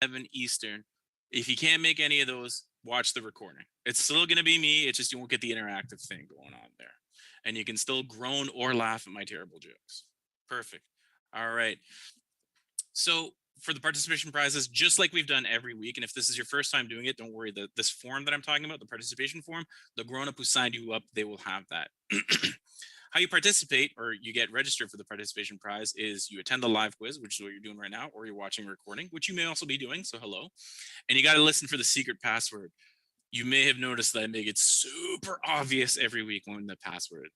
7 Eastern. If you can't make any of those, watch the recording. It's still going to be me. It's just you won't get the interactive thing going on there. And you can still groan or laugh at my terrible jokes. Perfect. All right. So for the participation prizes, just like we've done every week, and if this is your first time doing it, don't worry. This form that I'm talking about, the participation form, the grown-up who signed you up, they will have that. How you participate or you get registered for the participation prize is you attend the live quiz, which is what you're doing right now, or you're watching a recording, which you may also be doing. So hello. And you got to listen for the secret password. You may have noticed that I make it super obvious every week when the password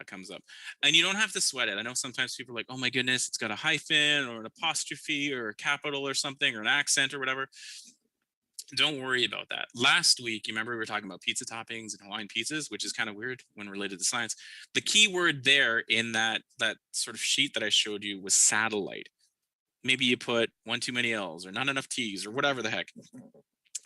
comes up. And you don't have to sweat it. I know sometimes people are like, oh my goodness, it's got a hyphen or an apostrophe or a capital or something or an accent or whatever. Don't worry about that. Last week, you remember we were talking about pizza toppings and Hawaiian pizzas, which is kind of weird when related to science. The key word there in that sort of sheet that I showed you was satellite. Maybe you put one too many L's or not enough T's or whatever the heck.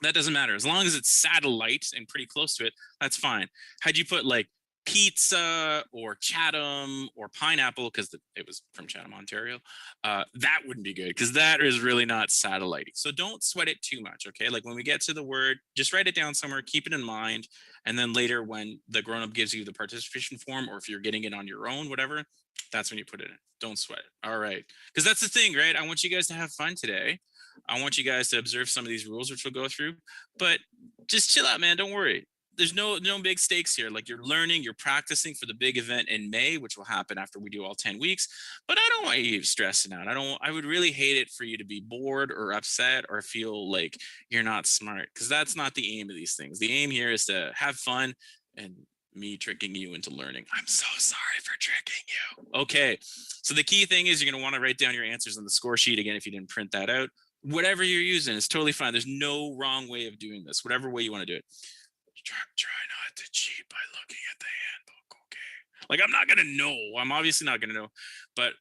That doesn't matter. As long as it's satellite and pretty close to it, that's fine. Had you put like pizza or Chatham or pineapple, because it was from Chatham, Ontario, that wouldn't be good because that is really not satellite. So don't sweat it too much, okay? Like when we get to the word, just write it down somewhere, keep it in mind, and then later when the grown-up gives you the participation form, or if you're getting it on your own, whatever, that's when you put it in. Don't sweat it. All right. Because that's the thing, right? I want you guys to have fun today. I want you guys to observe some of these rules, which we'll go through, but just chill out, man. Don't worry. There's no big stakes here. Like you're learning, you're practicing for the big event in May, which will happen after we do all 10 weeks. But I don't want you stressing out. I would really hate it for you to be bored or upset or feel like you're not smart, because that's not the aim of these things. The aim here is to have fun and me tricking you into learning. I'm so sorry for tricking you. Okay. So the key thing is you're going to want to write down your answers on the score sheet again if you didn't print that out. Whatever you're using is totally fine. There's no wrong way of doing this. Whatever way you want to do it. Try not to cheat by looking at the handbook, okay? Like I'm not gonna know. I'm obviously not gonna know, but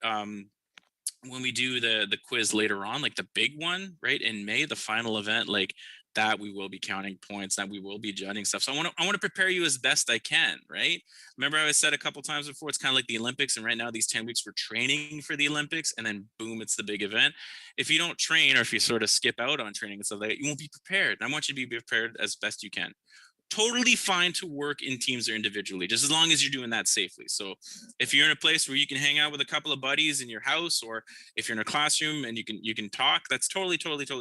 when we do the quiz later on, like the big one, right in May, the final event, like that we will be counting points, that we will be judging stuff. So I want to prepare you as best I can, right? Remember I said a couple times before, it's kind of like the Olympics, and right now these 10 weeks we're training for the Olympics, and then boom, it's the big event. If you don't train, or if you sort of skip out on training and stuff like that, you won't be prepared. And I want you to be prepared as best you can. Totally fine to work in teams or individually, just as long as you're doing that safely. So if you're in a place where you can hang out with a couple of buddies in your house, or if you're in a classroom and you can talk, that's totally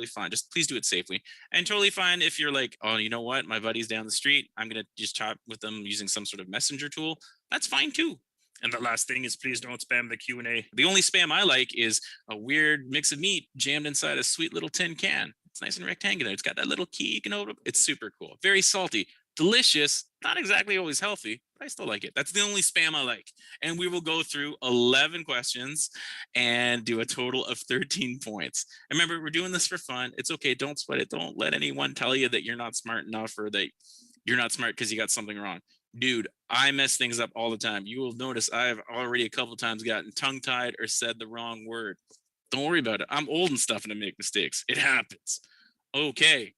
fine. Just please do it safely. And totally fine if you're like, oh, you know what, my buddy's down the street, I'm gonna just chat with them using some sort of messenger tool. That's fine too. And the last thing is, please don't spam the Q&A. The only spam I like is a weird mix of meat jammed inside a sweet little tin can. It's nice and rectangular. It's got that little key you can open up. It's super cool. Very salty. Delicious. Not exactly always healthy, but I still like it. That's the only spam I like. And we will go through 11 questions and do a total of 13 points. And remember, we're doing this for fun. It's okay. Don't sweat it. Don't let anyone tell you that you're not smart enough, or that you're not smart because you got something wrong. Dude, I mess things up all the time. You will notice I've already a couple times gotten tongue-tied or said the wrong word. Don't worry about it. I'm old and stuff and I make mistakes. It happens. Okay.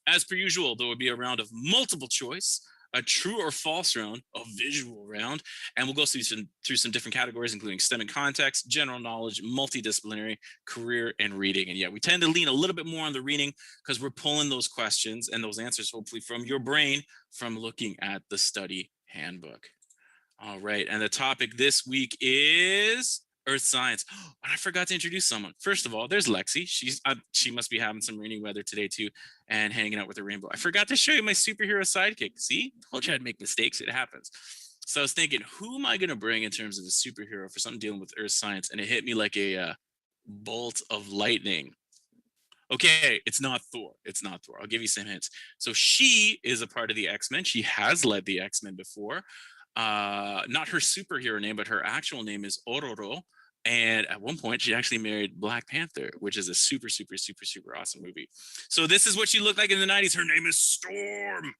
As per usual, there will be a round of multiple choice, a true or false round, a visual round, and we'll go through some different categories, including STEM and context, general knowledge, multidisciplinary, career, and reading. And yeah, we tend to lean a little bit more on the reading because we're pulling those questions and those answers, hopefully, from your brain from looking at the study handbook. All right, and the topic this week is Earth science. And I forgot to introduce someone. First of all, there's Lexi. She must be having some rainy weather today too, and hanging out with her rainbow. I forgot to show you my superhero sidekick. See, I told you I'd make mistakes. It happens. So I was thinking, who am I going to bring in terms of a superhero for something dealing with Earth science? And it hit me like a bolt of lightning. Okay, it's not Thor. It's not Thor. I'll give you some hints. So she is a part of the X-Men. She has led the X-Men before. Not her superhero name, but her actual name is Ororo. And at one point, she actually married Black Panther, which is a super awesome movie. So this is what she looked like in the 90s. Her name is Storm.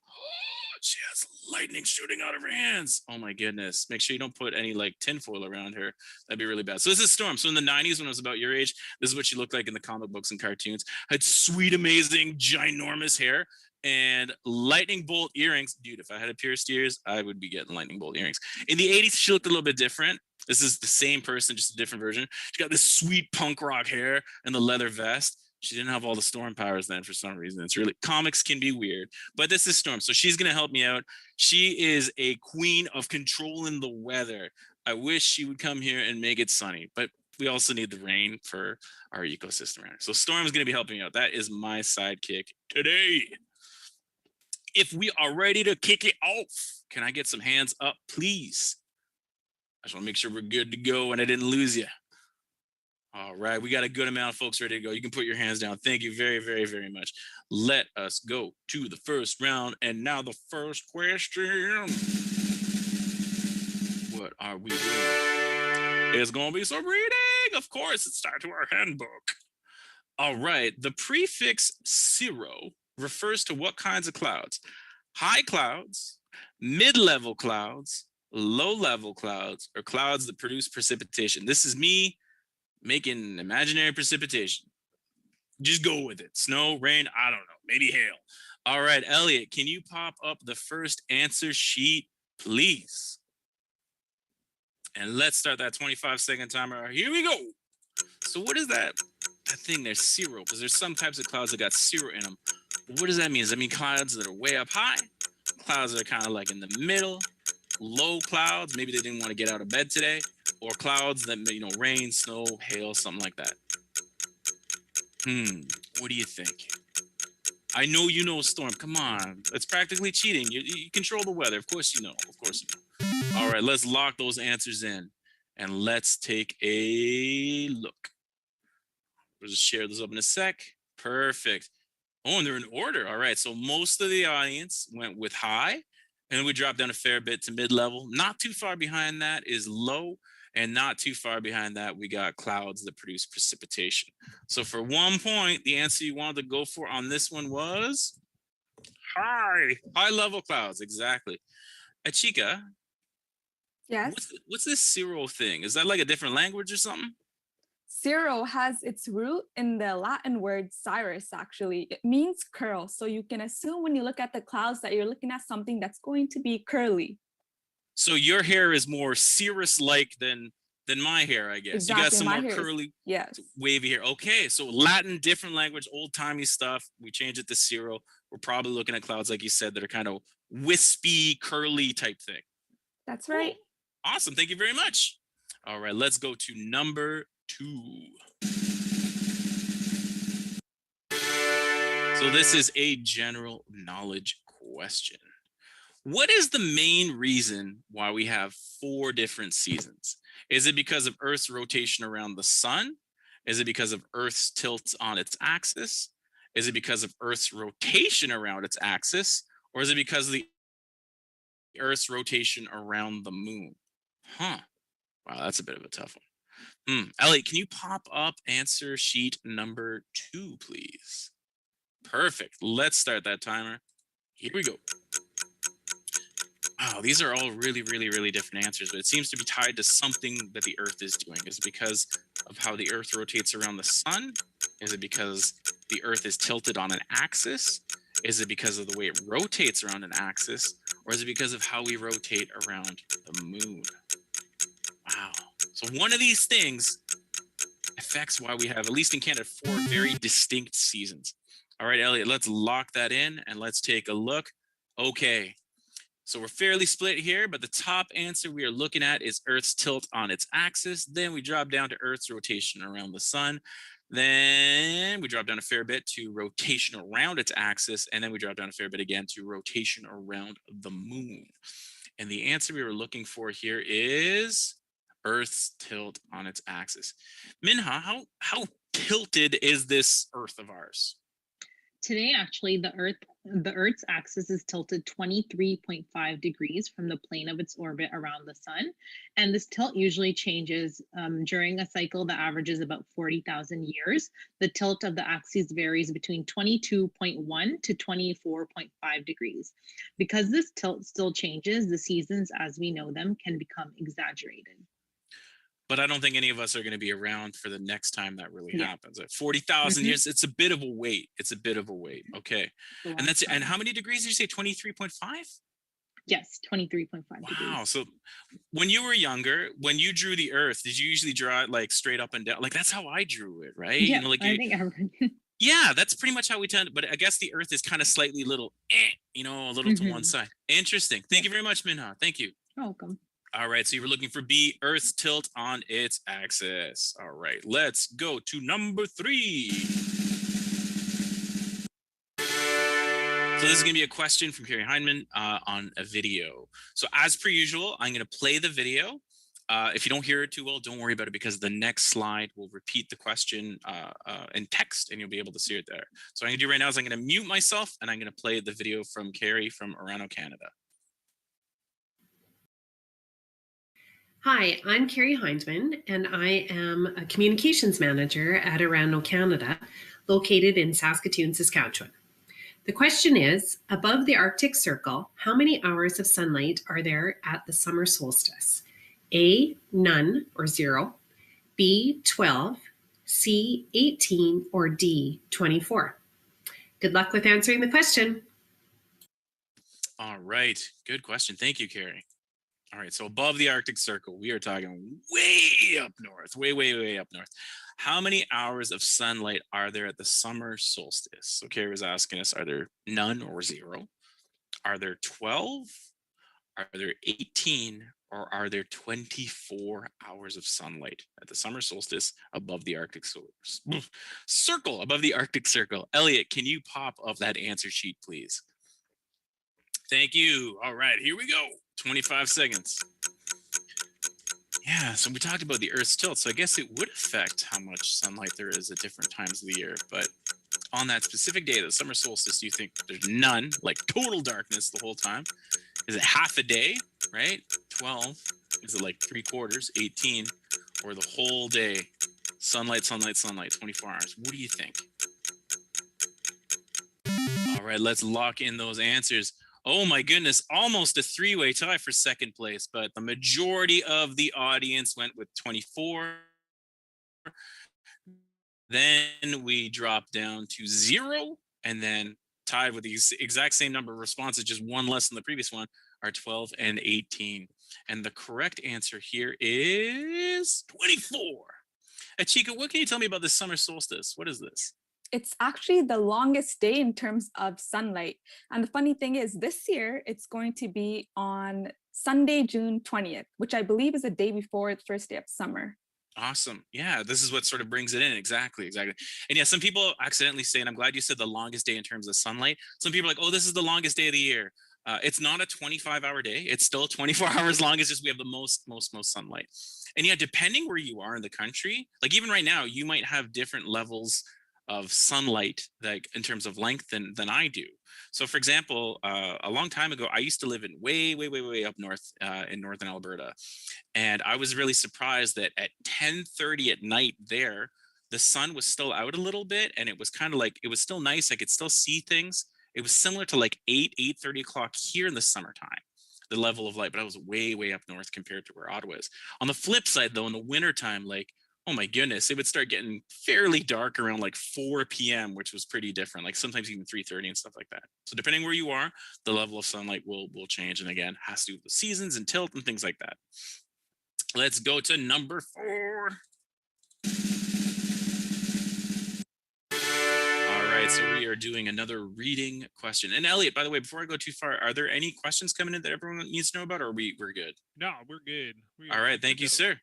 She has lightning shooting out of her hands. Oh my goodness. Make sure you don't put any like tinfoil around her. That'd be really bad. So this is Storm. So in the 90s, when I was about your age, this is what she looked like in the comic books and cartoons. Had sweet, amazing, ginormous hair and lightning bolt earrings. Dude, if I had a pierced ears, I would be getting lightning bolt earrings. In the 80s, she looked a little bit different. This is the same person, just a different version. She got this sweet punk rock hair and the leather vest. She didn't have all the storm powers then for some reason. It's really, comics can be weird, but this is Storm. So she's going to help me out. She is a queen of controlling the weather. I wish she would come here and make it sunny, but we also need the rain for our ecosystem. So Storm's going to be helping me out. That is my sidekick today. If we are ready to kick it off, can I get some hands up, please? I just want to make sure we're good to go and I didn't lose you. All right, we got a good amount of folks ready to go. You can put your hands down. Thank you very, very, very much. Let us go to the first round. And now the first question. What are we doing? It's going to be some reading. Of course, it's tied to our handbook. All right, the prefix cirro refers to what kinds of clouds? High clouds, mid-level clouds, low-level clouds, or clouds that produce precipitation. This is me making imaginary precipitation. Just go with it. Snow, rain, I don't know, maybe hail. All right, Elliot, can you pop up the first answer sheet, please? And let's start that 25-second timer. Here we go. So what is that thing there's cirro? Because there's some types of clouds that got cirro in them. What does that mean? Does that mean clouds that are way up high? Clouds that are kind of like in the middle? Low clouds, maybe they didn't want to get out of bed today, or clouds that, you know, rain, snow, hail, something like that. What do you think? I know you know, Storm. Come on, it's practically cheating. You control the weather. Of course you know. Of course you know. All right, let's lock those answers in, and let's take a look. We'll just share this up in a sec. Perfect. Oh, and they're in order. All right, so most of the audience went with high. And then we dropped down a fair bit to mid-level. Not too far behind that is low, and not too far behind that, we got clouds that produce precipitation. So for 1 point, the answer you wanted to go for on this one was high-level clouds. Exactly. Achika. Yes. What's this cirro thing? Is that like a different language or something? Cirro has its root in the Latin word cirrus, actually. It means curl. So you can assume when you look at the clouds that you're looking at something that's going to be curly. So your hair is more cirrus-like than my hair, I guess. Exactly. You got some more curly, yes, wavy hair. Okay, so Latin, different language, old-timey stuff. We change it to cirro. We're probably looking at clouds, like you said, that are kind of wispy, curly type thing. That's right. Cool. Awesome. Thank you very much. All right, let's go to number 2. So this is a general knowledge question. What is the main reason why we have 4 different seasons? Is it because of Earth's rotation around the sun? Is it because of Earth's tilt on its axis? Is it because of Earth's rotation around its axis? Or is it because of the Earth's rotation around the moon? Wow, that's a bit of a tough one. Elliot, can you pop up answer sheet number 2, please? Perfect. Let's start that timer. Here we go. Wow, these are all really, really, really different answers, but it seems to be tied to something that the Earth is doing. Is it because of how the Earth rotates around the sun? Is it because the Earth is tilted on an axis? Is it because of the way it rotates around an axis? Or is it because of how we rotate around the moon? Wow. So one of these things affects why we have, at least in Canada, 4 very distinct seasons. All right, Elliot, let's lock that in and let's take a look. Okay. So we're fairly split here, but the top answer we are looking at is Earth's tilt on its axis. Then we drop down to Earth's rotation around the sun. Then we drop down a fair bit to rotation around its axis. And then we drop down a fair bit again to rotation around the moon. And the answer we were looking for here is Earth's tilt on its axis. Minha, how tilted is this Earth of ours? Today, actually, the Earth's axis is tilted 23.5 degrees from the plane of its orbit around the sun. And this tilt usually changes during a cycle that averages about 40,000 years. The tilt of the axis varies between 22.1 to 24.5 degrees. Because this tilt still changes, the seasons as we know them can become exaggerated. But I don't think any of us are going to be around for the next time that really happens. At 40,000 years, it's a bit of a wait. It's a bit of a wait. Okay. And that's it. And how many degrees did you say? 23.5? Yes, 23.5 degrees. Wow. So when you were younger, when you drew the Earth, did you usually draw it like straight up and down? Like that's how I drew it, right? Yeah, you know, like I think everyone. Yeah, that's pretty much how we tend, but I guess the Earth is kind of slightly little, a little to one side. Interesting. Thank you very much, Minha. Thank you. You're welcome. All right, so you were looking for B, Earth's tilt on its axis. All right, let's go to number 3. So this is going to be a question from Carrie Heineman on a video. So as per usual, I'm going to play the video. If you don't hear it too well, don't worry about it, because the next slide will repeat the question in text and you'll be able to see it there. So what I'm going to do right now is I'm going to mute myself and I'm going to play the video from Carrie from Orano, Canada. Hi, I'm Carrie Heineman, and I am a communications manager at Orano, Canada, located in Saskatoon, Saskatchewan. The question is, above the Arctic Circle, how many hours of sunlight are there at the summer solstice? A, none or 0, B, 12, C, 18, or D, 24. Good luck with answering the question. All right, good question. Thank you, Carrie. All right, so above the Arctic Circle, we are talking way up north, way up north. How many hours of sunlight are there at the summer solstice? So Carrie was asking us, are there none or 0? Are there 12? Are there 18? Or are there 24 hours of sunlight at the summer solstice above the Arctic Circle, above the Arctic Circle? Elliot, can you pop up that answer sheet, please? Thank you. All right, here we go. 25 seconds. Yeah, so we talked about the Earth's tilt, so I guess it would affect how much sunlight there is at different times of the year. But on that specific day, the summer solstice, do you think there's none, like total darkness the whole time? Is it half a day, right? 12. Is it like 3/4, 18, or the whole day? Sunlight, 24 hours. What do you think? All right, let's lock in those answers. Oh my goodness, almost a 3-way tie for second place, but the majority of the audience went with 24. Then we dropped down to 0, and then tied with the exact same number of responses, just one less than the previous one, are 12 and 18. And the correct answer here is 24. Chica, what can you tell me about the summer solstice? What is this? It's actually the longest day in terms of sunlight. And the funny thing is, this year, it's going to be on Sunday, June 20th, which I believe is the day before the first day of summer. Awesome. Yeah, this is what sort of brings it in. Exactly. And yeah, some people accidentally say, and I'm glad you said the longest day in terms of sunlight. Some people are like, oh, this is the longest day of the year. It's not a 25-hour day. It's still 24 hours long. It's just we have the most sunlight. And yeah, depending where you are in the country, like even right now, you might have different levels of sunlight, like in terms of length than I do. So for example, a long time ago, I used to live in way up north in northern Alberta. And I was really surprised that at 10:30 at night there, the sun was still out a little bit. And it was kind of like, it was still nice. I could still see things. It was similar to like 8:30 o'clock here in the summertime, the level of light, but I was way up north compared to where Ottawa is. On the flip side though, in the wintertime, like, oh my goodness, it would start getting fairly dark around like 4 p.m., which was pretty different, like sometimes even 3:30 and stuff like that. So depending where you are, the level of sunlight will change. And again, has to do with the seasons and tilt and things like that. Let's go to number 4. All right, so we are doing another reading question. And Elliot, by the way, before I go too far, are there any questions coming in that everyone needs to know about, or we're good? No, we're good. All right, thank you, sir.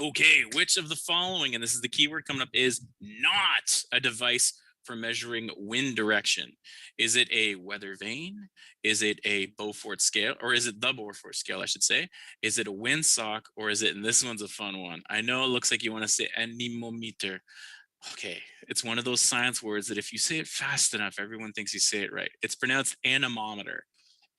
Okay, which of the following, and this is the keyword coming up, is not a device for measuring wind direction? Is it a weather vane? Is it a Beaufort scale? Or is it the Beaufort scale, I should say? Is it a windsock? Or is it, and this one's a fun one, I know it looks like you want to say anemometer. Okay, it's one of those science words that if you say it fast enough, everyone thinks you say it right. It's pronounced anemometer.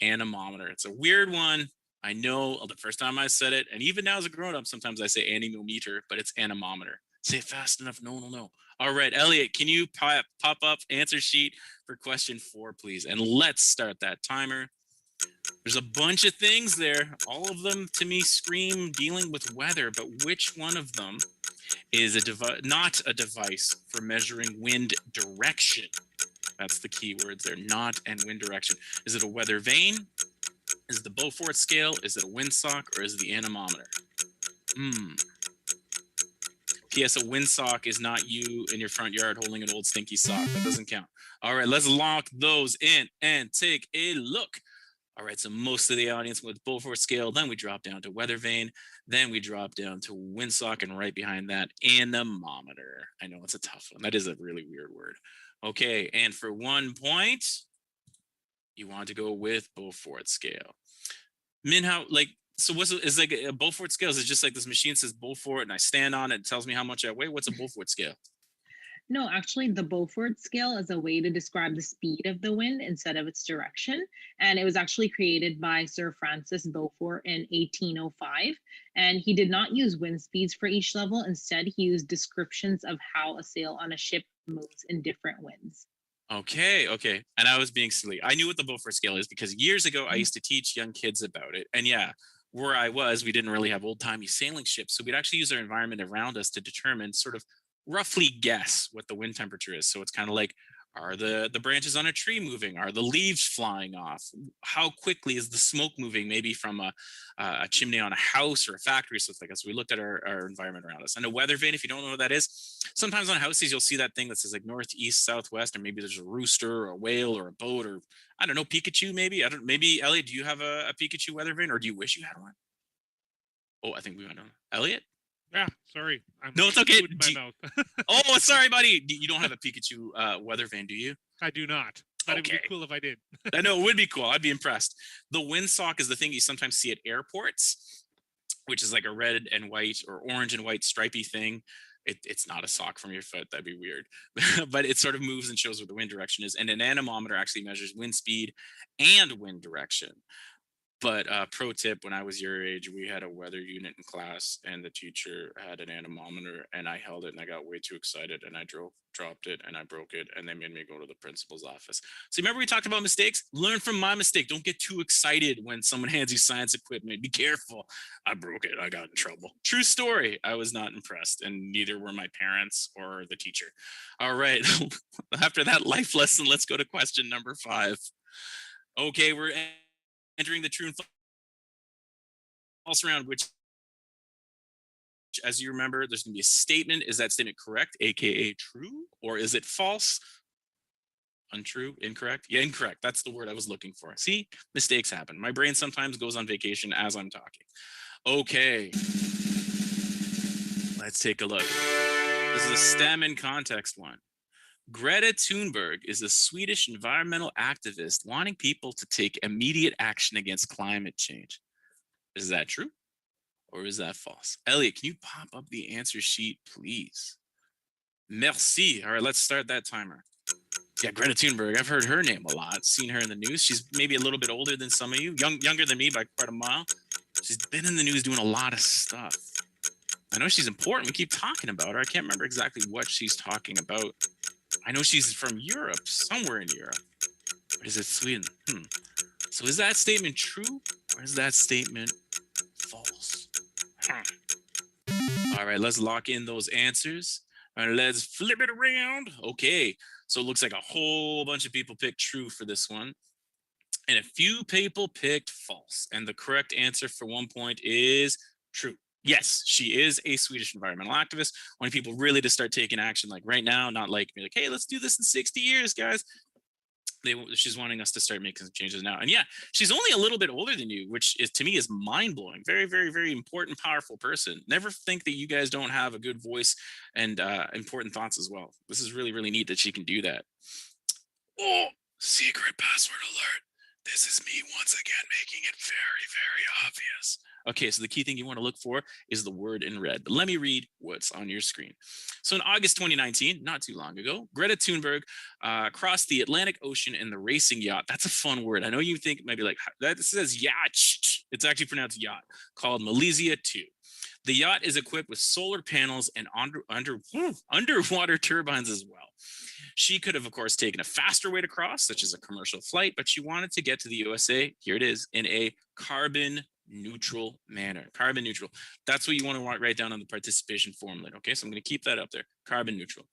Anemometer. It's a weird one. I know the first time I said it, and even now as a grown-up, sometimes I say anemometer, but it's anemometer. Say it fast enough, no one will know. All right, Elliot, can you pop up answer sheet for question 4, please? And let's start that timer. There's a bunch of things there. All of them, to me, scream dealing with weather, but which one of them is not a device for measuring wind direction? That's the key words there, not and wind direction. Is it a weather vane? Is it the Beaufort scale? Is it a windsock? Or is it the anemometer? P.S. A windsock is not you in your front yard holding an old stinky sock. That doesn't count. All right, let's lock those in and take a look. All right, so most of the audience with Beaufort Scale, then we drop down to weather vane, then we drop down to windsock, and right behind that, anemometer. I know it's a tough one. That is a really weird word. Okay, and for 1 point, you want to go with Beaufort Scale. Min, how, like, so what's is like a Beaufort Scale? Is it just like this machine says Beaufort and I stand on it, it tells me how much I weigh? What's a Beaufort Scale? No, actually, the Beaufort scale is a way to describe the speed of the wind instead of its direction. And it was actually created by Sir Francis Beaufort in 1805. And he did not use wind speeds for each level. Instead, he used descriptions of how a sail on a ship moves in different winds. Okay, okay. And I was being silly. I knew what the Beaufort Scale is because years ago I used to teach young kids about it. And yeah, where I was, we didn't really have old-timey sailing ships. So we'd actually use our environment around us to determine, sort of roughly guess what the wind temperature is. So it's kind of like, are the branches on a tree moving? Are the leaves flying off? How quickly is the smoke moving, maybe from a chimney on a house or a factory, stuff like that. So we looked at our environment around us. And a weather vane, if you don't know what that is, sometimes on houses you'll see that thing that says like northeast, southwest, or maybe there's a rooster or a whale or a boat or I don't know, Pikachu maybe. I don't. Maybe Elliot, do you have a Pikachu weather vane, or do you wish you had one? Oh, I think we went on. Elliot? Yeah, sorry. No, it's okay. Food in my mouth. Oh, sorry, buddy. You don't have a Pikachu weather vane, do you? I do not. But it'd Okay. be cool if I did. I know it would be cool. I'd be impressed. The windsock is the thing you sometimes see at airports, which is like a red and white or orange and white stripy thing. It's not a sock from your foot. That'd be weird. But it sort of moves and shows where the wind direction is. And an anemometer actually measures wind speed and wind direction. But pro tip, when I was your age, we had a weather unit in class and the teacher had an anemometer and I held it and I got way too excited and I dropped it and I broke it and they made me go to the principal's office. So remember we talked about mistakes? Learn from my mistake. Don't get too excited when someone hands you science equipment. Be careful. I broke it. I got in trouble. True story. I was not impressed and neither were my parents or the teacher. All right. After that life lesson, let's go to question number 5. Okay, we're entering the true and false round, which, as you remember, there's going to be a statement. Is that statement correct, aka true, or is it false? Untrue, incorrect? Yeah, incorrect. That's the word I was looking for. See, mistakes happen. My brain sometimes goes on vacation as I'm talking. Okay, let's take a look. This is a STEM and context one. Greta Tunberg is a Swedish environmental activist wanting people to take immediate action against climate change. Is that true or is that false? Elliot, can you pop up the answer sheet, please? Merci. All right, let's start that timer. Yeah, Greta Tunberg. I've heard her name a lot, seen her in the news. She's maybe a little bit older than some of you, younger than me by quite a mile. She's been in the news doing a lot of stuff. I know she's important. We keep talking about her. I can't remember exactly what she's talking about. I know she's from Europe, somewhere in Europe. Or is it Sweden? So is that statement true or is that statement false? All right, let's lock in those answers. All right, let's flip it around. Okay, so it looks like a whole bunch of people picked true for this one. And a few people picked false. And the correct answer for 1 point is true. Yes, she is a Swedish environmental activist. Wanting people really to start taking action like right now, not like be like, hey, let's do this in 60 years, guys. She's wanting us to start making some changes now. And yeah, she's only a little bit older than you, which is to me is mind-blowing. Very, very, very important, powerful person. Never think that you guys don't have a good voice and important thoughts as well. This is really, really neat that she can do that. Oh, secret password alert. This is me once again making it very, very obvious. Okay, so the key thing you want to look for is the word in red. But let me read what's on your screen. So in August 2019, not too long ago, Greta Tunberg crossed the Atlantic Ocean in the racing yacht. That's a fun word. I know you think maybe like that says yacht. It's actually pronounced yacht, called Malaysia 2. The yacht is equipped with solar panels and underwater turbines as well. She could have, of course, taken a faster way to cross, such as a commercial flight, but she wanted to get to the USA, here it is, in a carbon neutral manner. Carbon neutral. That's what you want to write down on the participation formula. Okay, so I'm going to keep that up there. Carbon neutral.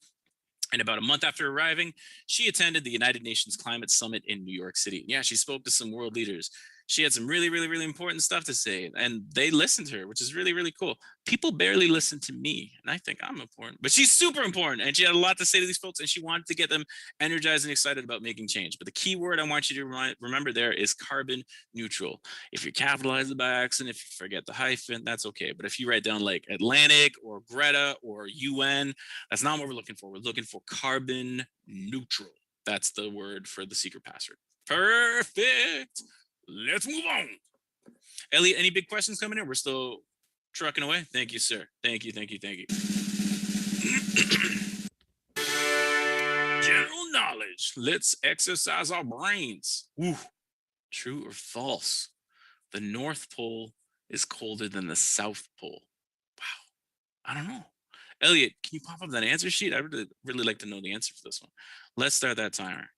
And about a month after arriving, she attended the United Nations Climate Summit in New York City. Yeah, she spoke to some world leaders. She had some really, really, really important stuff to say, and they listened to her, which is really, really cool. People barely listen to me, and I think I'm important, but she's super important, and she had a lot to say to these folks, and she wanted to get them energized and excited about making change. But the key word I want you to remember there is carbon neutral. If you capitalize it by accident, if you forget the hyphen, that's okay. But if you write down like Atlantic or Greta or UN, that's not what we're looking for. We're looking for carbon neutral. That's the word for the secret password. Perfect. Let's move on. Elliot, any big questions coming in? We're still trucking away. Thank you, sir. Thank you, thank you, thank you. General knowledge. Let's exercise our brains. Ooh. True or false? The North Pole is colder than the South Pole. Wow. I don't know. Elliot, can you pop up that answer sheet? I really like to know the answer for this one. Let's start that timer.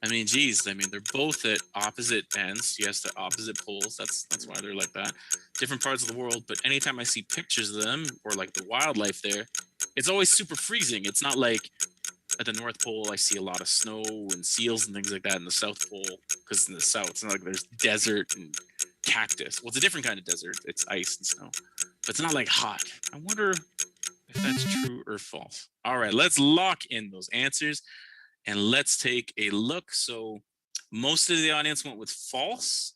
I mean, geez, I mean, they're both at opposite ends. Yes, they're opposite poles. That's why they're like that. Different parts of the world. But anytime I see pictures of them or like the wildlife there, it's always super freezing. It's not like at the North Pole, I see a lot of snow and seals and things like that in the South Pole, because in the South, it's not like there's desert and cactus. Well, it's a different kind of desert. It's ice and snow, but it's not like hot. I wonder if that's true or false. All right, let's lock in those answers and let's take a look. So most of the audience went with false,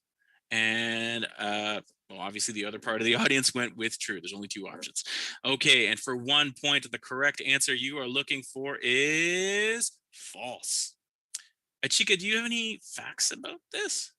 and well, obviously the other part of the audience went with true. There's only two options. Okay, and for 1 point, the correct answer you are looking for is false. Achika, do you have any facts about this?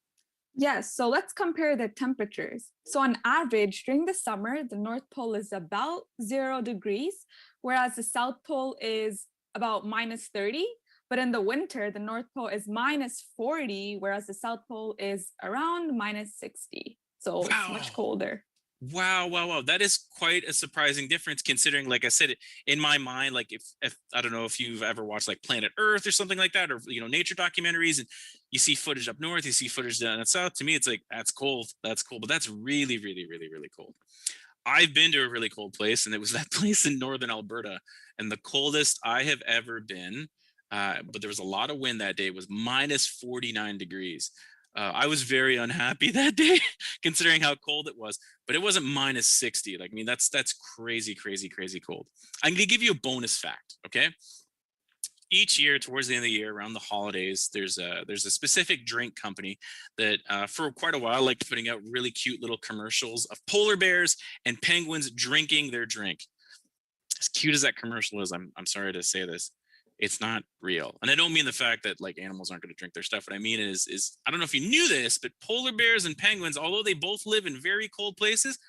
Yes, so let's compare the temperatures. So on average, during the summer, the North Pole is about 0 degrees, whereas the South Pole is about -30. But in the winter, the North Pole is -40, whereas the South Pole is around -60. So it's much Wow. colder. Wow. That is quite a surprising difference, considering, like I said, in my mind, like if I don't know if you've ever watched like Planet Earth or something like that, or nature documentaries, and you see footage up north, you see footage down south. To me, it's like, that's cold, but that's really, really, really, really cold. I've been to a really cold place, and it was that place in northern Alberta, and the coldest I have ever been, but there was a lot of wind that day, was -49 degrees. I was very unhappy that day, considering how cold it was. But it wasn't -60. Like, I mean, that's crazy, crazy, crazy cold. I'm gonna give you a bonus fact. Okay. Each year, towards the end of the year, around the holidays, there's a specific drink company that, for quite a while, liked putting out really cute little commercials of polar bears and penguins drinking their drink. As cute as that commercial is, I'm sorry to say this, it's not real. And I don't mean the fact that like animals aren't going to drink their stuff. What I mean is I don't know if you knew this, but polar bears and penguins, although they both live in very cold places,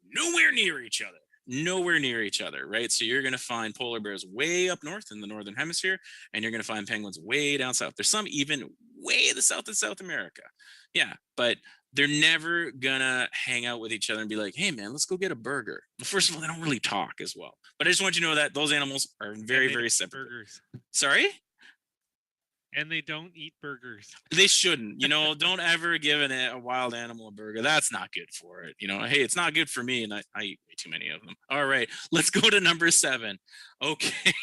nowhere near each other. Nowhere near each other, right? So you're going to find polar bears way up north in the northern hemisphere, and you're going to find penguins way down south. There's some even way the south of South America. Yeah, but they're never gonna hang out with each other and be like, hey man, let's go get a burger. Well, first of all, they don't really talk as well. But I just want you to know that those animals are very, very separate. Burgers. Sorry? And they don't eat burgers. They shouldn't. Don't ever give a wild animal a burger. That's not good for it. Hey, it's not good for me, and I eat way too many of them. All right, let's go to number 7. Okay.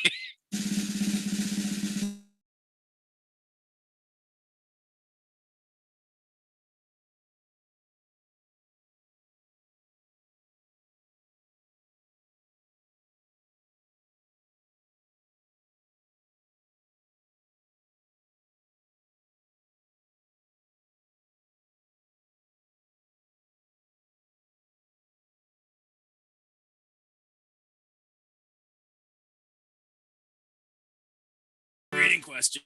Reading question.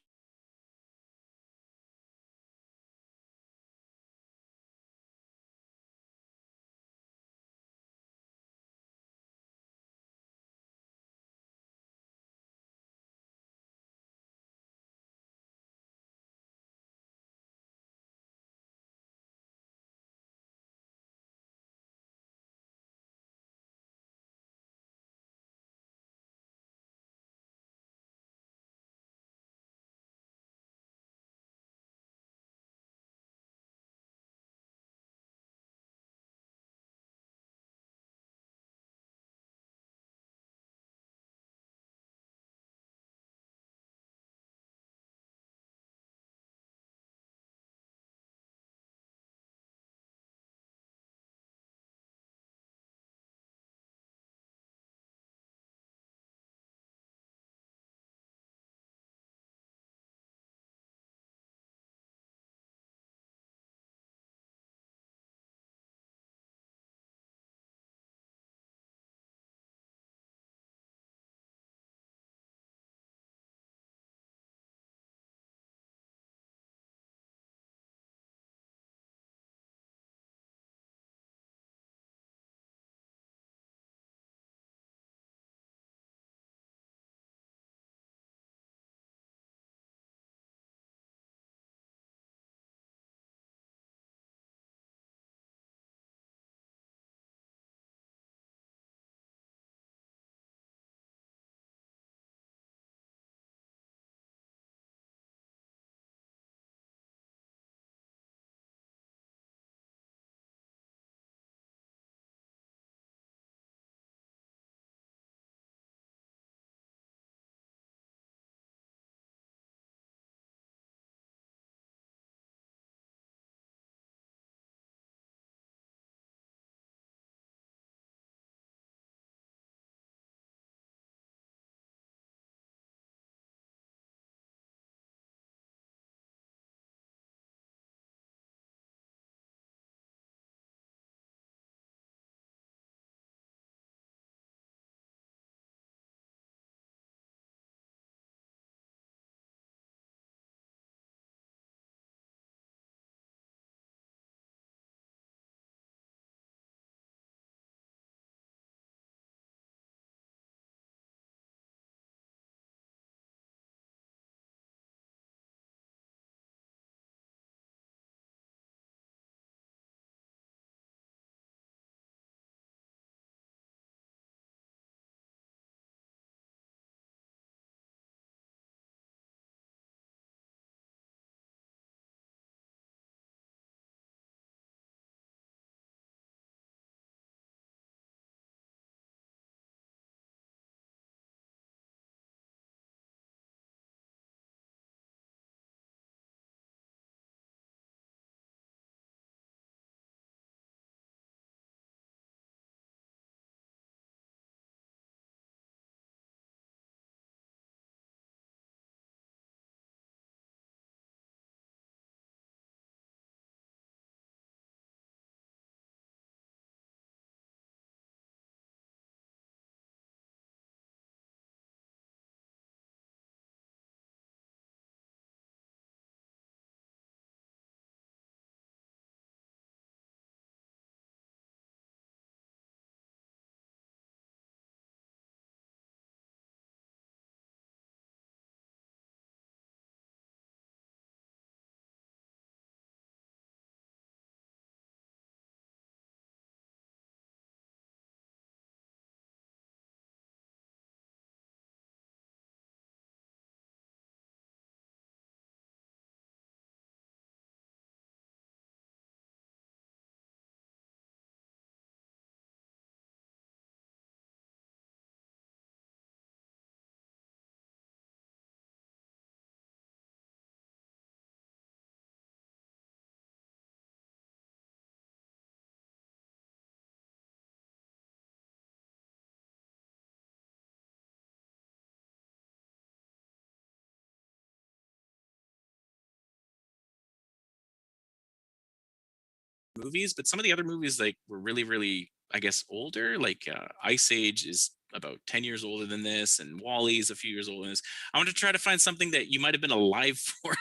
movies, but some of the other movies like were really, really, I guess, older. Like Ice Age is about 10 years older than this, and Wall-E is a few years older than this. I want to try to find something that you might have been alive for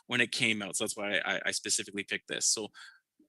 when it came out. So that's why I specifically picked this. So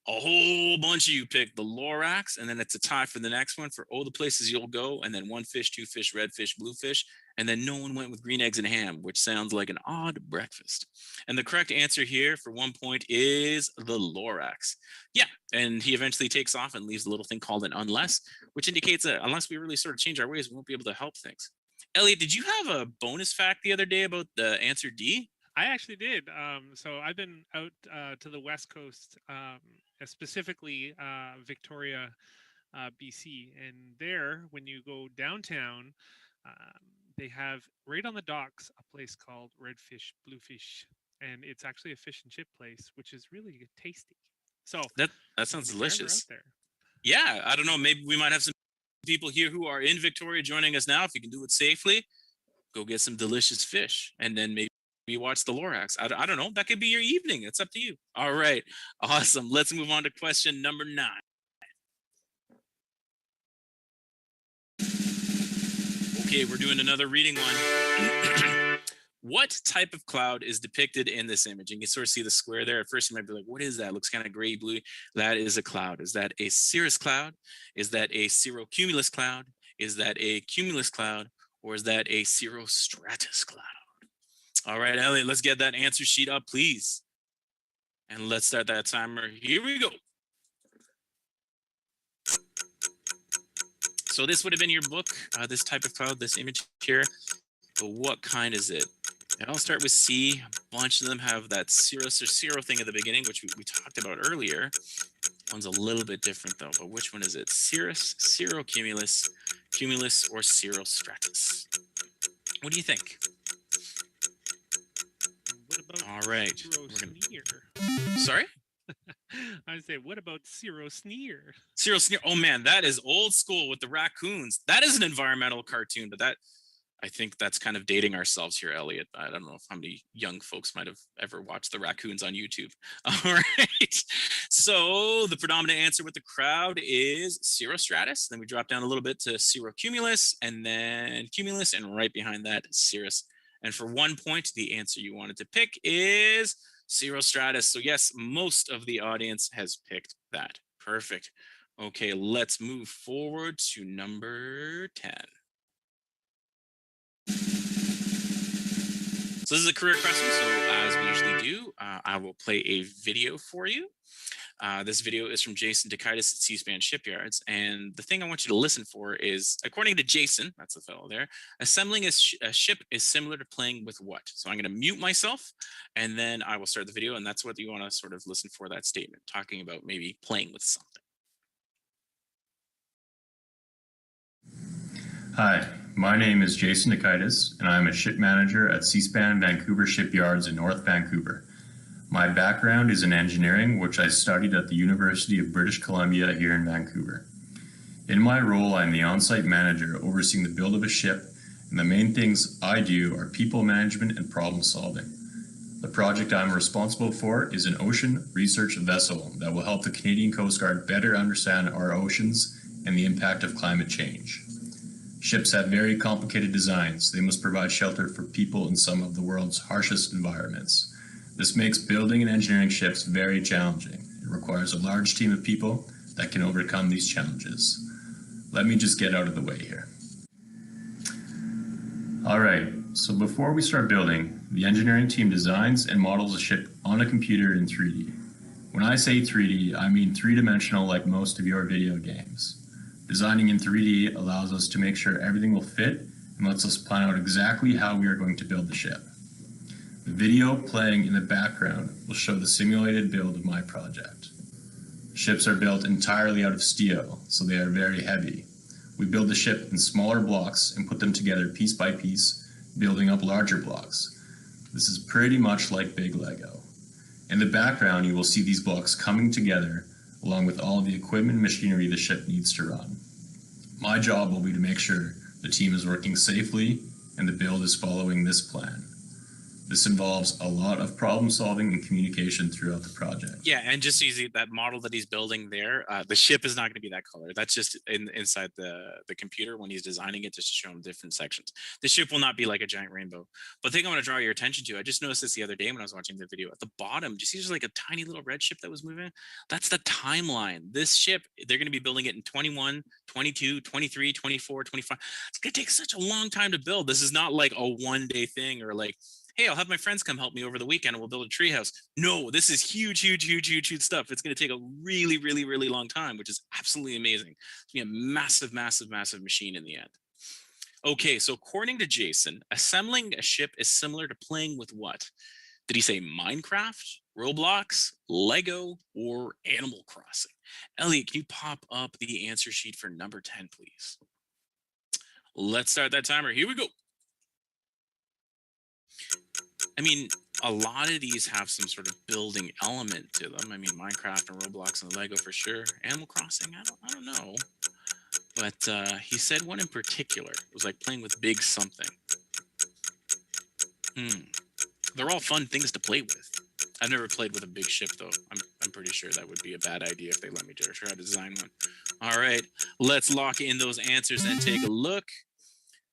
a whole bunch of you picked the Lorax, and then it's a tie for the next one for the places you'll go, and then 1 fish, 2 fish, red fish, blue fish, and then no one went with green eggs and ham, which sounds like an odd breakfast. And the correct answer here for 1 point is the Lorax. Yeah, and he eventually takes off and leaves a little thing called an unless, which indicates that unless we really sort of change our ways, we won't be able to help things. Elliot, did you have a bonus fact the other day about the answer D? I actually did. So I've been out to the West Coast, specifically Victoria, BC. And there, when you go downtown, they have right on the docks a place called Redfish Bluefish. And it's actually a fish and chip place, which is really tasty. So that sounds delicious. Out there. Yeah, I don't know. Maybe we might have some people here who are in Victoria joining us now. If you can do it safely, go get some delicious fish, and then maybe watch the Lorax. I don't know. That could be your evening. It's up to you. All right. Awesome. Let's move on to question number 9. Okay, we're doing another reading one. What type of cloud is depicted in this image? And you can sort of see the square there. At first, you might be like, what is that? It looks kind of gray, blue. That is a cloud. Is that a cirrus cloud? Is that a cirrocumulus cloud? Is that a cumulus cloud? Or is that a cirrostratus cloud? All right, Elliot, let's get that answer sheet up, please. And let's start that timer. Here we go. So this would have been your book, this type of cloud, this image here. But what kind is it? And I'll start with C. A bunch of them have that cirrus or cirro thing at the beginning, which we talked about earlier. One's a little bit different, though. But which one is it? Cirrus, cirrocumulus, cumulus, or cirrostratus? What do you think? All right. Sorry? I say, what about Cirro Sneer? Cirro Sneer. Oh man, that is old school with the raccoons. That is an environmental cartoon, but I think that's kind of dating ourselves here, Elliot. I don't know how many young folks might have ever watched the raccoons on YouTube. All right. So the predominant answer with the crowd is cirrostratus. Then we drop down a little bit to cirrocumulus, and then cumulus, and right behind that, cirrus. And for 1 point, the answer you wanted to pick is cirrostratus. So yes, most of the audience has picked that. Perfect. Okay, let's move forward to number 10. So this is a career question. So as we usually do, I will play a video for you. This video is from Jason Dekaitis at C-SPAN Shipyards. And the thing I want you to listen for is, according to Jason, that's the fellow there, assembling a ship is similar to playing with what? So I'm going to mute myself, and then I will start the video. And that's what you want to sort of listen for, that statement, talking about maybe playing with something. Hi, my name is Jason Dekaitis, and I'm a ship manager at C-SPAN Vancouver Shipyards in North Vancouver. My background is in engineering, which I studied at the University of British Columbia here in Vancouver. In my role, I'm the on-site manager overseeing the build of a ship, and the main things I do are people management and problem solving. The project I'm responsible for is an ocean research vessel that will help the Canadian Coast Guard better understand our oceans and the impact of climate change. Ships have very complicated designs. They must provide shelter for people in some of the world's harshest environments. This makes building and engineering ships very challenging. It requires a large team of people that can overcome these challenges. Let me just get out of the way here. All right, so before we start building, the engineering team designs and models a ship on a computer in 3D. When I say 3D, I mean three-dimensional like most of your video games. Designing in 3D allows us to make sure everything will fit and lets us plan out exactly how we are going to build the ship. The video playing in the background will show the simulated build of my project. Ships are built entirely out of steel, so they are very heavy. We build the ship in smaller blocks and put them together piece by piece, building up larger blocks. This is pretty much like big Lego. In the background, you will see these blocks coming together along with all the equipment and machinery the ship needs to run. My job will be to make sure the team is working safely and the build is following this plan. This involves a lot of problem solving and communication throughout the project. Yeah, and just using that model that he's building there, the ship is not going to be that color. That's just inside the computer when he's designing it, just to show him different sections. The ship will not be like a giant rainbow. But the thing I want to draw your attention to, I just noticed this the other day when I was watching the video. At the bottom, do you see there's like a tiny little red ship that was moving? That's the timeline. This ship, they're going to be building it in 21, 22, 23, 24, 25. It's going to take such a long time to build. This is not like a one-day thing or like, hey, I'll have my friends come help me over the weekend and we'll build a treehouse. No, this is huge stuff. It's going to take a really, really, really long time, which is absolutely amazing. It's going to be a massive, massive, massive machine in the end. Okay, so according to Jason, assembling a ship is similar to playing with what? Did he say Minecraft, Roblox, Lego, or Animal Crossing? Elliot, can you pop up the answer sheet for number 10, please? Let's start that timer. Here we go. I mean, a lot of these have some sort of building element to them. I mean, Minecraft and Roblox and Lego for sure. Animal Crossing, I don't know. But he said one in particular. It was like playing with big something. They're all fun things to play with. I've never played with a big ship, though. I'm pretty sure that would be a bad idea if they let me try to design one. All right, let's lock in those answers and take a look.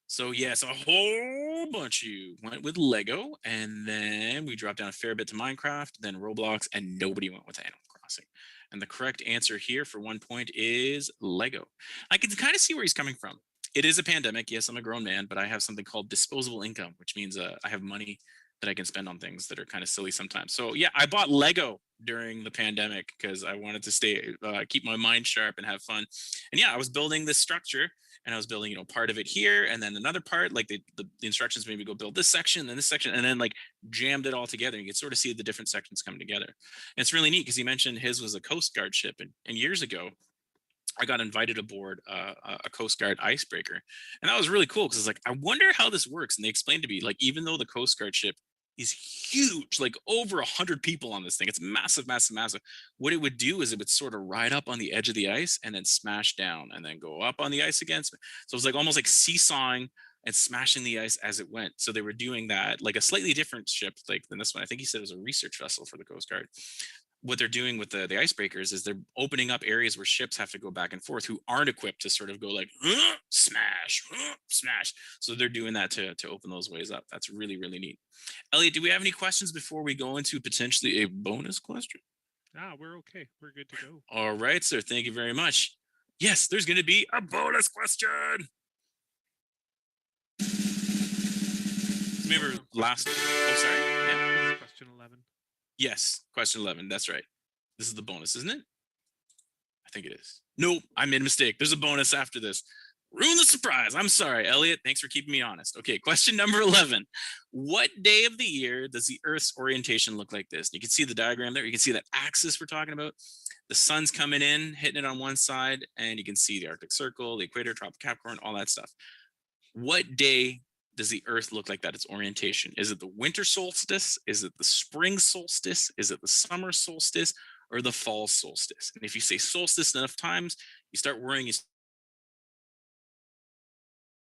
So yes, a whole bunch of you went with Lego, and then we dropped down a fair bit to Minecraft, then Roblox, and nobody went with Animal Crossing. And the correct answer here for 1 point is Lego. I can kind of see where he's coming from. It is a pandemic. Yes, I'm a grown man, but I have something called disposable income, which means I have money that I can spend on things that are kind of silly sometimes. So yeah, I bought Lego during the pandemic because I wanted to keep my mind sharp and have fun. And yeah, I was building this structure. And I was building, part of it here, and then another part, like the instructions made me go build this section, then this section, and then like jammed it all together. You could sort of see the different sections come together. And it's really neat because he mentioned his was a Coast Guard ship, and years ago, I got invited aboard a Coast Guard icebreaker, and that was really cool because I was like, I wonder how this works. And they explained to me, like, even though the Coast Guard ship is huge, like over 100 people on this thing, it's massive, massive, massive. What it would do is it would sort of ride up on the edge of the ice and then smash down and then go up on the ice again. So it was like almost like seesawing and smashing the ice as it went. So they were doing that, like a slightly different ship like than this one. I think he said it was a research vessel for the Coast Guard. What they're doing with the icebreakers is they're opening up areas where ships have to go back and forth who aren't equipped to sort of go like smash, smash. So they're doing that to open those ways up. That's really, really neat. Elliot, do we have any questions before we go into potentially a bonus question? We're okay. We're good to go. All right, sir. Thank you very much. Yes, there's going to be a bonus question. Remember last? Oh, sorry. Yeah. Question 11. Yes, question 11. That's right. This is the bonus, isn't it? I think it is. Nope, I made a mistake. There's a bonus after this. Ruin the surprise. I'm sorry, Elliot. Thanks for keeping me honest. Okay, question number 11. What day of the year does the Earth's orientation look like this? You can see the diagram there. You can see that axis we're talking about. The sun's coming in, hitting it on one side, and you can see the Arctic Circle, the equator, tropical Capricorn, all that stuff. What day does the Earth look like that? Its orientation? Is it the winter solstice? Is it the spring solstice? Is it the summer solstice or the fall solstice? And if you say solstice enough times, you start worrying, you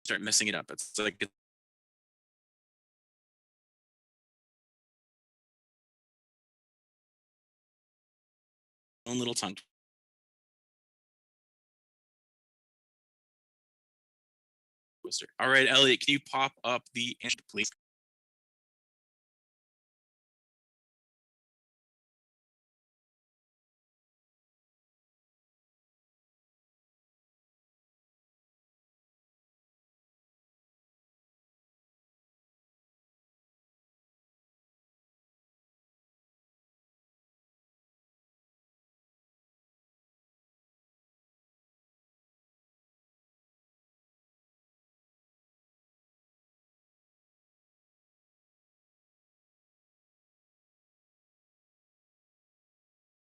start messing it up. It's like its own little tongue twister. All right, Elliot, can you pop up the answer, please?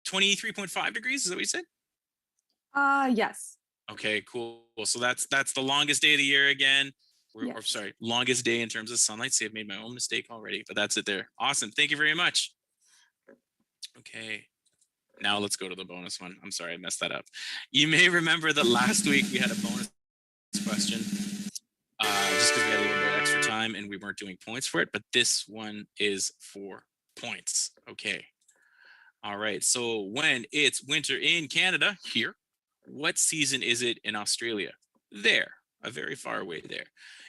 $23.5 degrees, is that what you said? Yes. Okay, cool. So that's the longest day of the year again. Or Yes. sorry, longest day in terms of sunlight. See, I've made my own mistake already, but that's it there. Awesome. Thank you very much. Okay. Now let's go to the bonus one. I'm sorry, I messed that up. You may remember that last week we had a bonus question. just because we had a little bit of extra time and we weren't doing points for it. But this one is for points. Okay. All right. So when it's winter in Canada, here, what season is it in Australia? There, a very far away there.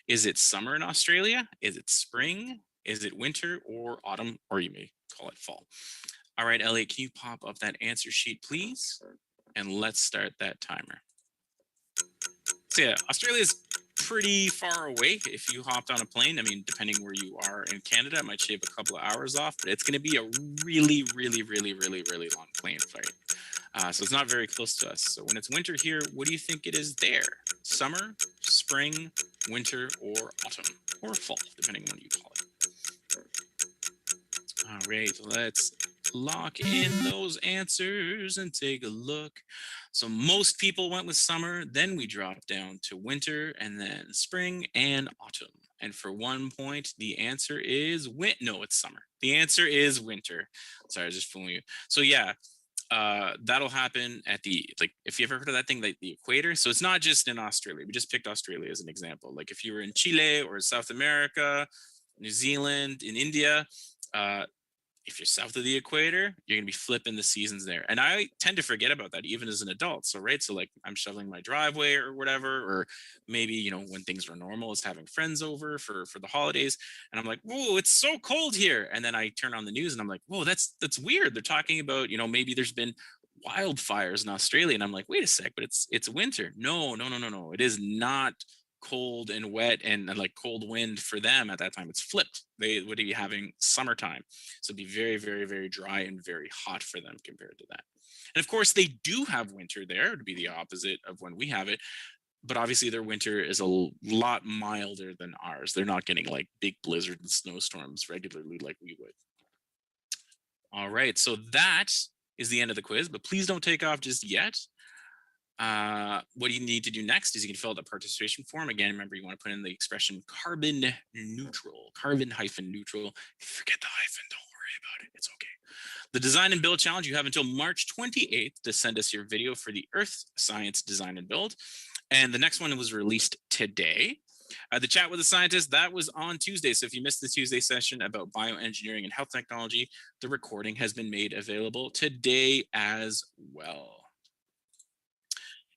Is it summer in Australia? Is it spring? Is it winter or autumn? Or you may call it fall. All right, Elliot, can you pop up that answer sheet, please? And let's start that timer. So yeah, Australia's pretty far away if you hopped on a plane. I mean, depending where you are in Canada, it might shave a couple of hours off, but it's going to be a really, really, really, really, really long plane flight. So it's not very close to us. So when it's winter here, what do you think it is there? Summer, spring, winter, or autumn, or fall, depending on what you call it. All right, let's lock in those answers and take a look. So most people went with summer, then we dropped down to winter, and then spring and autumn. And for 1 point, the answer is no, it's summer. The answer is winter. Sorry, I was just fooling you. So yeah, that'll happen at the, like, if you ever heard of that thing, like the equator. So it's not just in Australia. We just picked Australia as an example. Like if you were in Chile or South America, New Zealand, in India, if you're south of the equator, you're gonna be flipping the seasons there. And I tend to forget about that even as an adult. So right, so like I'm shoveling my driveway or whatever, or maybe, you know, when things were normal is having friends over for the holidays, and I'm like, whoa, it's so cold here. And then I turn on the news and I'm like, whoa, that's weird. They're talking about, you know, maybe there's been wildfires in Australia. And I'm like, wait a sec, but it's winter. No. It is not cold and wet and like cold wind for them at that time. It's flipped. They would be having summertime. So it'd be very, very, very dry and very hot for them compared to that. And of course, they do have winter there. It would be the opposite of when we have it. But obviously, their winter is a lot milder than ours. They're not getting like big blizzards and snowstorms regularly like we would. All right. So that is the end of the quiz, but please don't take off just yet. What you need to do next is you can fill out the participation form. Again, remember, you want to put in the expression carbon neutral, carbon hyphen neutral. If you forget the hyphen, don't worry about it. It's okay. The design and build challenge, you have until March 28th to send us your video for the Earth Science Design and Build. And the next one was released today. The chat with the scientist, that was on Tuesday. So if you missed the Tuesday session about bioengineering and health technology, the recording has been made available today as well.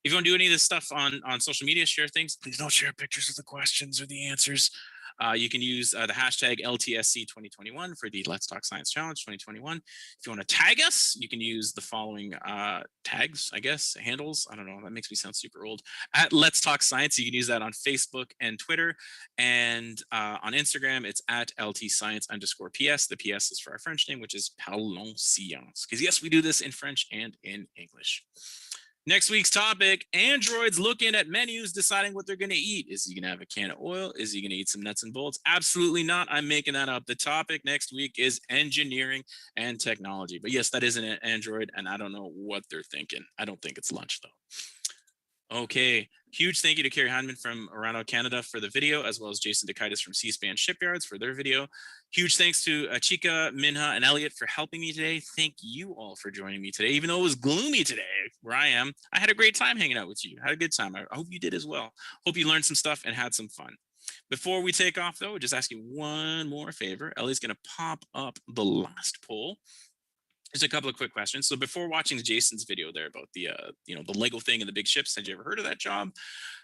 If you want to do any of this stuff on social media, share things, please don't share pictures of the questions or the answers. You can use the hashtag LTSC2021 for the Let's Talk Science Challenge 2021. If you want to tag us, you can use the following tags, I guess, handles. I don't know. That makes me sound super old. At Let's Talk Science, you can use that on Facebook and Twitter. And on Instagram, it's at LTScience_PS. The PS is for our French name, which is Parlons Science. Because yes, we do this in French and in English. Next week's topic, androids looking at menus, deciding what they're going to eat. Is he going to have a can of oil? Is he going to eat some nuts and bolts? Absolutely not. I'm making that up. The topic next week is engineering and technology. But yes, that is an android, and I don't know what they're thinking. I don't think it's lunch, though. Okay, huge thank you to Carrie Hindman from Orlando, Canada for the video, as well as Jason Dekaitis from C-SPAN Shipyards for their video. Huge thanks to Chika, Minha, and Elliot for helping me today. Thank you all for joining me today. Even though it was gloomy today where I am, I had a great time hanging out with you. I had a good time. I hope you did as well. Hope you learned some stuff and had some fun. Before we take off, though, just ask you one more favor. Ellie's going to pop up the last poll. Just a couple of quick questions. So before watching Jason's video there about the the Lego thing and the big ships, had you ever heard of that job?